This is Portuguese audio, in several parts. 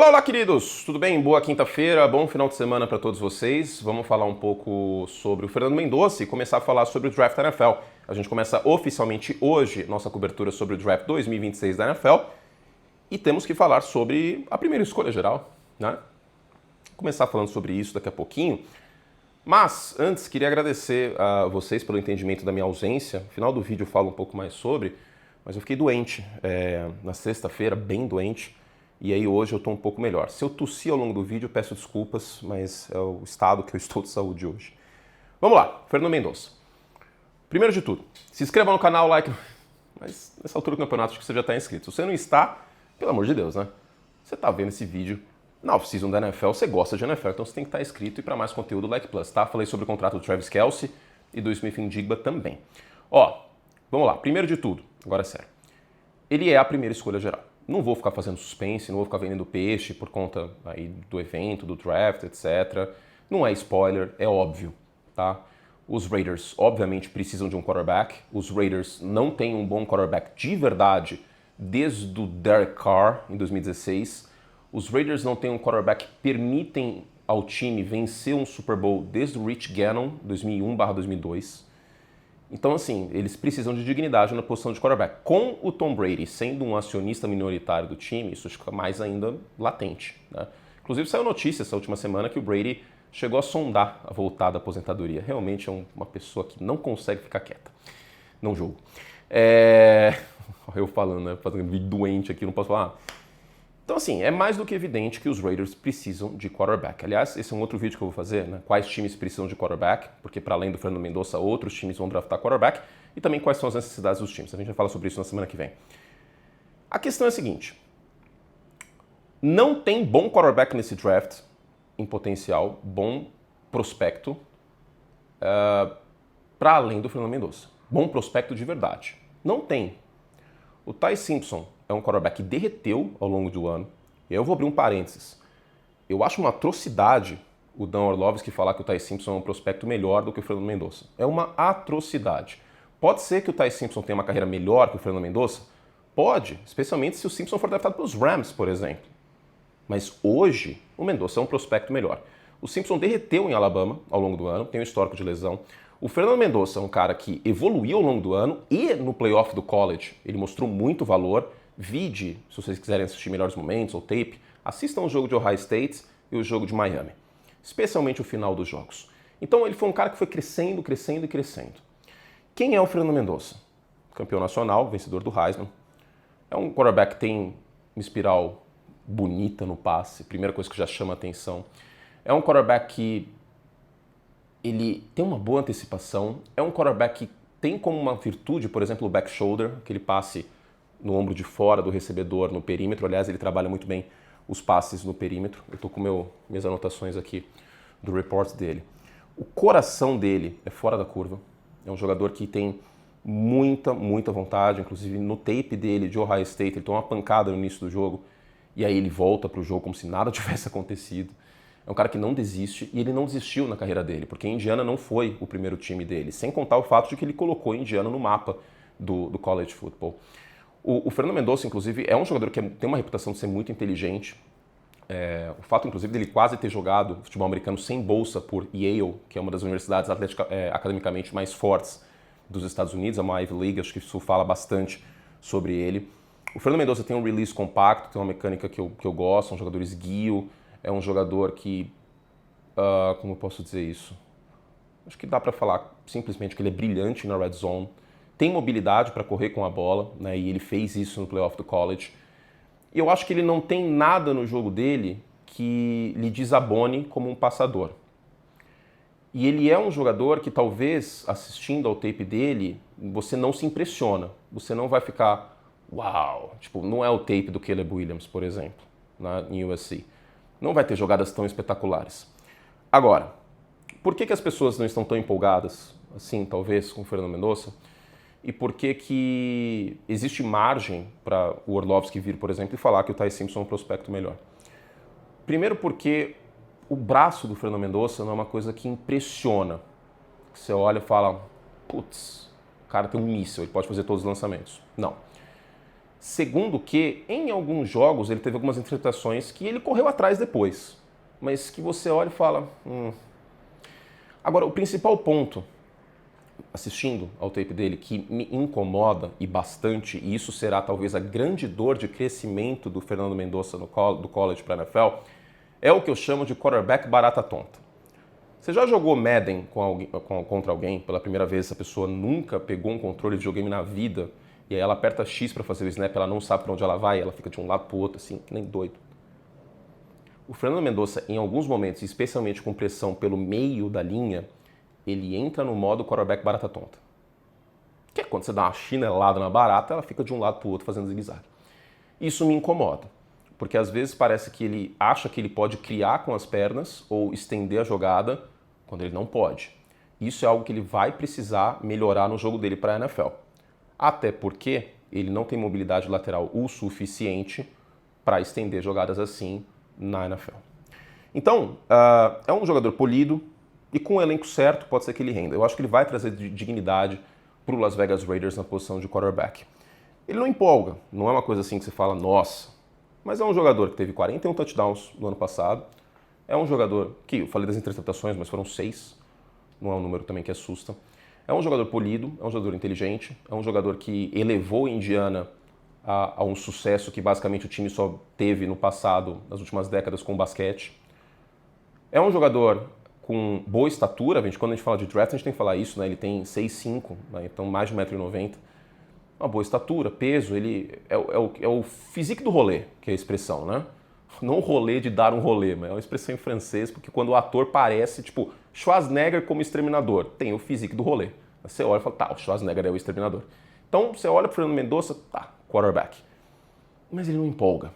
Olá, olá, queridos! Tudo bem? Boa quinta-feira, bom final de semana para todos vocês. Vamos falar um pouco sobre o Fernando Mendonça e começar a falar sobre o Draft da NFL. A gente começa oficialmente hoje nossa cobertura sobre o Draft 2026 da NFL e temos que falar sobre a primeira escolha geral, né? Vou começar falando sobre isso daqui a pouquinho. Mas, antes, queria agradecer a vocês pelo entendimento da minha ausência. No final do vídeo eu falo um pouco mais sobre, mas eu fiquei doente na sexta-feira, bem doente. E aí hoje eu estou um pouco melhor. Se eu tossi ao longo do vídeo, peço desculpas, mas é o estado que eu estou de saúde hoje. Vamos lá, Fernando Mendonça. Primeiro de tudo, se inscreva no canal, like... Mas nessa altura do campeonato acho que você já está inscrito. Se você não está, pelo amor de Deus, né? Você está vendo esse vídeo na off-season da NFL, você gosta de NFL, então você tem que estar inscrito. E para mais conteúdo, Like Plus, tá? Falei sobre o contrato do Travis Kelce e do Smith-Njigba também. Ó, vamos lá, primeiro de tudo, agora é sério. Ele é a primeira escolha geral. Não vou ficar fazendo suspense, não vou ficar vendendo peixe por conta aí do evento, do draft, etc. Não é spoiler, é óbvio, tá? Os Raiders, obviamente, precisam de um quarterback. Os Raiders não têm um bom quarterback de verdade desde o Derek Carr, em 2016. Os Raiders não têm um quarterback que permitem ao time vencer um Super Bowl desde o Rich Gannon, 2001/2002. Então, assim, eles precisam de dignidade na posição de quarterback. Com o Tom Brady sendo um acionista minoritário do time, isso fica mais ainda latente, né? Inclusive, saiu notícia essa última semana que o Brady chegou a sondar a voltar da aposentadoria. Realmente é uma pessoa que não consegue ficar quieta. Não julgo. Eu falando, né? Fazendo um vídeo doente aqui, não posso falar. Então, assim, é mais do que evidente que os Raiders precisam de quarterback. Aliás, esse é um outro vídeo que eu vou fazer, né? Quais times precisam de quarterback, porque para além do Fernando Mendonça, outros times vão draftar quarterback, e também quais são as necessidades dos times. A gente vai falar sobre isso na semana que vem. A questão é a seguinte: não tem bom quarterback nesse draft, em potencial, bom prospecto, para além do Fernando Mendonça. Bom prospecto de verdade. Não tem. O Ty Simpson é um quarterback que derreteu ao longo do ano. E aí eu vou abrir um parênteses. Eu acho uma atrocidade o Dan Orlovsky falar que o Ty Simpson é um prospecto melhor do que o Fernando Mendonça. É uma atrocidade. Pode ser que o Ty Simpson tenha uma carreira melhor que o Fernando Mendonça? Pode, especialmente se o Simpson for draftado pelos Rams, por exemplo. Mas hoje, o Mendonça é um prospecto melhor. O Simpson derreteu em Alabama ao longo do ano, tem um histórico de lesão. O Fernando Mendonça é um cara que evoluiu ao longo do ano e no playoff do college ele mostrou muito valor. Vide, se vocês quiserem assistir melhores momentos ou tape, assistam o jogo de Ohio State e o jogo de Miami, especialmente o final dos jogos. Então ele foi um cara que foi crescendo, crescendo e crescendo. Quem é o Fernando Mendonça? Campeão nacional, vencedor do Heisman. É um quarterback que tem uma espiral bonita no passe, primeira coisa que já chama a atenção. É um quarterback que ele tem uma boa antecipação, é um quarterback que tem como uma virtude, por exemplo, o back shoulder, aquele passe no ombro de fora do recebedor no perímetro. Aliás, ele trabalha muito bem os passes no perímetro. Eu estou com minhas anotações aqui do report dele. O coração dele é fora da curva. É um jogador que tem muita, muita vontade. Inclusive, no tape dele de Ohio State, ele toma uma pancada no início do jogo e aí ele volta para o jogo como se nada tivesse acontecido. É um cara que não desiste, e ele não desistiu na carreira dele, porque Indiana não foi o primeiro time dele, sem contar o fato de que ele colocou Indiana no mapa do college football. O Fernando Mendonça, inclusive, é um jogador que tem uma reputação de ser muito inteligente. O fato, inclusive, dele quase ter jogado futebol americano sem bolsa por Yale, que é uma das universidades academicamente mais fortes dos Estados Unidos, a Ivy League, acho que isso fala bastante sobre ele. O Fernando Mendonça tem um release compacto, tem uma mecânica que eu gosto, é um jogador esguio, é um jogador que, como eu posso dizer isso? Acho que dá para falar simplesmente que ele é brilhante na red zone, tem mobilidade para correr com a bola, né, e ele fez isso no playoff do college. E eu acho que ele não tem nada no jogo dele que lhe desabone como um passador. E ele é um jogador que talvez, assistindo ao tape dele, você não se impressiona. Você não vai ficar, uau, tipo, não é o tape do Caleb Williams, por exemplo, em USC. Não vai ter jogadas tão espetaculares. Agora, por que as pessoas não estão tão empolgadas, assim, talvez, com o Fernando Mendonça? E por que existe margem para o Orlovsky vir, por exemplo, e falar que o Ty Simpson é um prospecto melhor? Primeiro porque o braço do Fernando Mendonça não é uma coisa que impressiona. Você olha e fala, putz, o cara tem um míssil, ele pode fazer todos os lançamentos. Não. Segundo que, em alguns jogos, ele teve algumas interpretações que ele correu atrás depois, mas que você olha e fala... Agora, o principal ponto, assistindo ao tape dele, que me incomoda e bastante, e isso será talvez a grande dor de crescimento do Fernando Mendonça do college para a NFL, é o que eu chamo de quarterback barata tonta. Você já jogou Madden contra alguém pela primeira vez, essa pessoa nunca pegou um controle de videogame na vida, e aí ela aperta X para fazer o snap, ela não sabe para onde ela vai, ela fica de um lado para o outro, assim, que nem doido. O Fernando Mendonça, em alguns momentos, especialmente com pressão pelo meio da linha, ele entra no modo quarterback barata tonta. Que é quando você dá uma chinelada na barata, ela fica de um lado para o outro fazendo zigue-zague. Isso me incomoda, porque às vezes parece que ele acha que ele pode criar com as pernas ou estender a jogada quando ele não pode. Isso é algo que ele vai precisar melhorar no jogo dele para a NFL. Até porque ele não tem mobilidade lateral o suficiente para estender jogadas assim na NFL. Então, é um jogador polido e com o elenco certo pode ser que ele renda. Eu acho que ele vai trazer dignidade para o Las Vegas Raiders na posição de quarterback. Ele não empolga, não é uma coisa assim que você fala, nossa, mas é um jogador que teve 41 touchdowns no ano passado, é um jogador que, eu falei das interceptações, mas foram 6, não é um número também que assusta. É um jogador polido, é um jogador inteligente, é um jogador que elevou a Indiana a um sucesso que basicamente o time só teve no passado, nas últimas décadas, com o basquete. É um jogador com boa estatura, quando a gente fala de draft, a gente tem que falar isso, né? Ele tem 6'5", né? Então mais de 1,90 m. Uma boa estatura, peso, ele é o physique do rolê, que é a expressão, né? Não o rolê de dar um rolê, mas é uma expressão em francês, porque quando o ator parece, tipo, Schwarzenegger como exterminador, tem o physique do rolê. Você olha e fala, tá, o Schwarzenegger é o exterminador. Então, você olha pro Fernando Mendonça, tá, quarterback. Mas ele não empolga.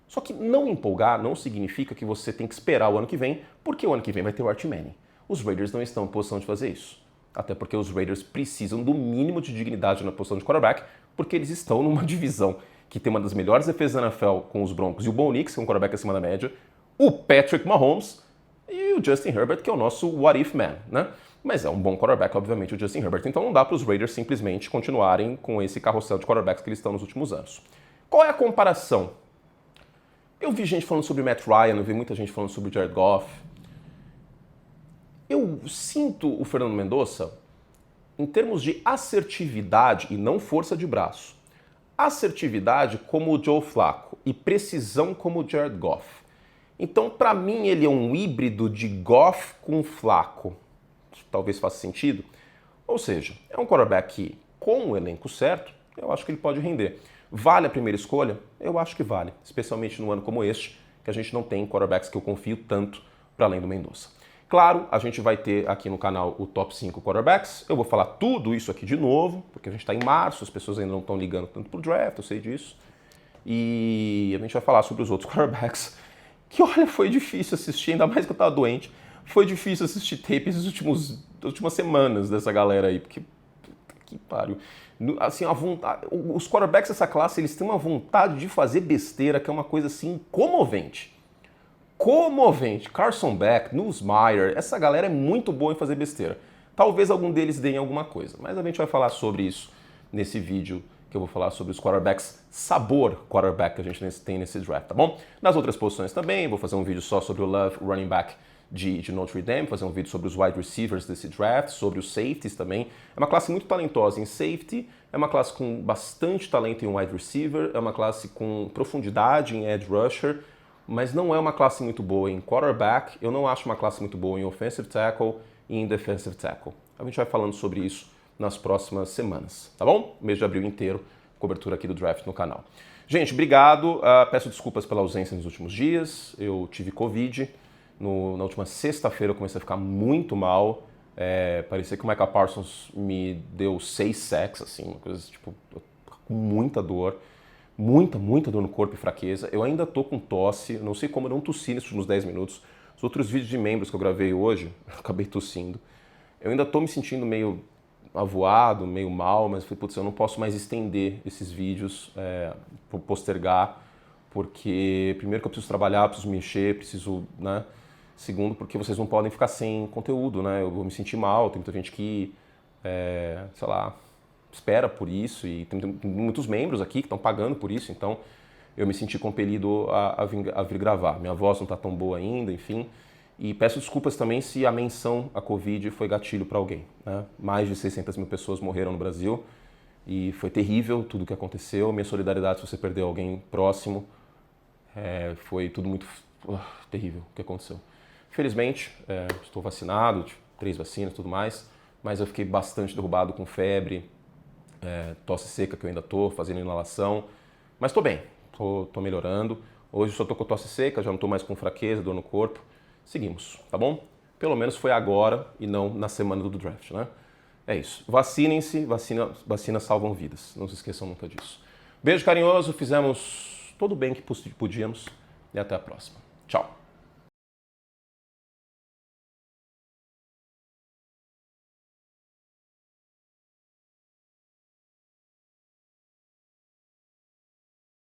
Só que não empolgar não significa que você tem que esperar o ano que vem, porque o ano que vem vai ter o Archie Manning. Os Raiders não estão em posição de fazer isso. Até porque os Raiders precisam do mínimo de dignidade na posição de quarterback, porque eles estão numa divisão que tem uma das melhores defesas da NFL com os Broncos e o Bo Nix, que é um quarterback acima da média, o Patrick Mahomes e o Justin Herbert, que é o nosso what if man, né? Mas é um bom quarterback, obviamente, o Justin Herbert. Então não dá para os Raiders simplesmente continuarem com esse carrossel de quarterbacks que eles estão nos últimos anos. Qual é a comparação? Eu vi gente falando sobre Matt Ryan, eu vi muita gente falando sobre Jared Goff. Eu sinto o Fernando Mendonça em termos de assertividade e não força de braço. Assertividade como o Joe Flacco e precisão como o Jared Goff. Então, para mim, ele é um híbrido de Goff com Flacco. Talvez faça sentido. Ou seja, é um quarterback que, com o elenco certo, eu acho que ele pode render. Vale a primeira escolha? Eu acho que vale, especialmente num ano como este, que a gente não tem quarterbacks que eu confio tanto para além do Mendonça. Claro, a gente vai ter aqui no canal o Top 5 Quarterbacks. Eu vou falar tudo isso aqui de novo, porque a gente está em março, as pessoas ainda não estão ligando tanto pro draft, eu sei disso. E a gente vai falar sobre os outros quarterbacks, que olha, foi difícil assistir, ainda mais que eu estava doente. Foi difícil assistir tape essas últimas semanas dessa galera aí, porque que pariu. Assim, os quarterbacks dessa classe, eles têm uma vontade de fazer besteira, que é uma coisa assim comovente. Comovente. Carson Beck, Nussmeier, essa galera é muito boa em fazer besteira. Talvez algum deles deem alguma coisa, mas a gente vai falar sobre isso nesse vídeo que eu vou falar sobre os quarterbacks, sabor quarterback que a gente tem nesse draft, tá bom? Nas outras posições também, vou fazer um vídeo só sobre o Love, running back de Notre Dame, fazer um vídeo sobre os wide receivers desse draft, sobre os safeties também. É uma classe muito talentosa em safety, é uma classe com bastante talento em wide receiver, é uma classe com profundidade em edge rusher, mas não é uma classe muito boa em quarterback, eu não acho uma classe muito boa em offensive tackle e em defensive tackle. A gente vai falando sobre isso nas próximas semanas, tá bom? Mês de abril inteiro, cobertura aqui do draft no canal. Gente, obrigado, peço desculpas pela ausência nos últimos dias, eu tive Covid, na última sexta-feira eu comecei a ficar muito mal, parecia que o Micah Parsons me deu 6 sacks, assim, uma coisa tipo, com muita dor no corpo e fraqueza. Eu ainda tô com tosse, não sei como eu não tossi nesses últimos 10 minutos. Os outros vídeos de membros que eu gravei hoje, eu acabei tossindo. Eu ainda tô me sentindo meio avoado, meio mal, mas falei, putz, eu não posso mais estender esses vídeos, postergar, porque primeiro que eu preciso trabalhar, preciso mexer, preciso, né? Segundo, porque vocês não podem ficar sem conteúdo, né? Eu vou me sentir mal, tem muita gente que, sei lá, espera por isso e tem muitos membros aqui que estão pagando por isso, então eu me senti compelido a vir gravar. Minha voz não está tão boa ainda, enfim. E peço desculpas também se a menção à Covid foi gatilho para alguém, né? Mais de 600 mil pessoas morreram no Brasil e foi terrível tudo o que aconteceu. Minha solidariedade se você perdeu alguém próximo. Foi tudo muito terrível o que aconteceu. Felizmente, estou vacinado, 3 vacinas e tudo mais, mas eu fiquei bastante derrubado com febre, tosse seca que eu ainda estou, fazendo inalação, mas estou bem, estou melhorando. Hoje só estou com tosse seca, já não estou mais com fraqueza, dor no corpo. Seguimos, tá bom? Pelo menos foi agora e não na semana do draft, né? É isso. Vacinem-se, vacinas salvam vidas. Não se esqueçam nunca disso. Beijo carinhoso, fizemos todo o bem que podíamos e até a próxima. Tchau.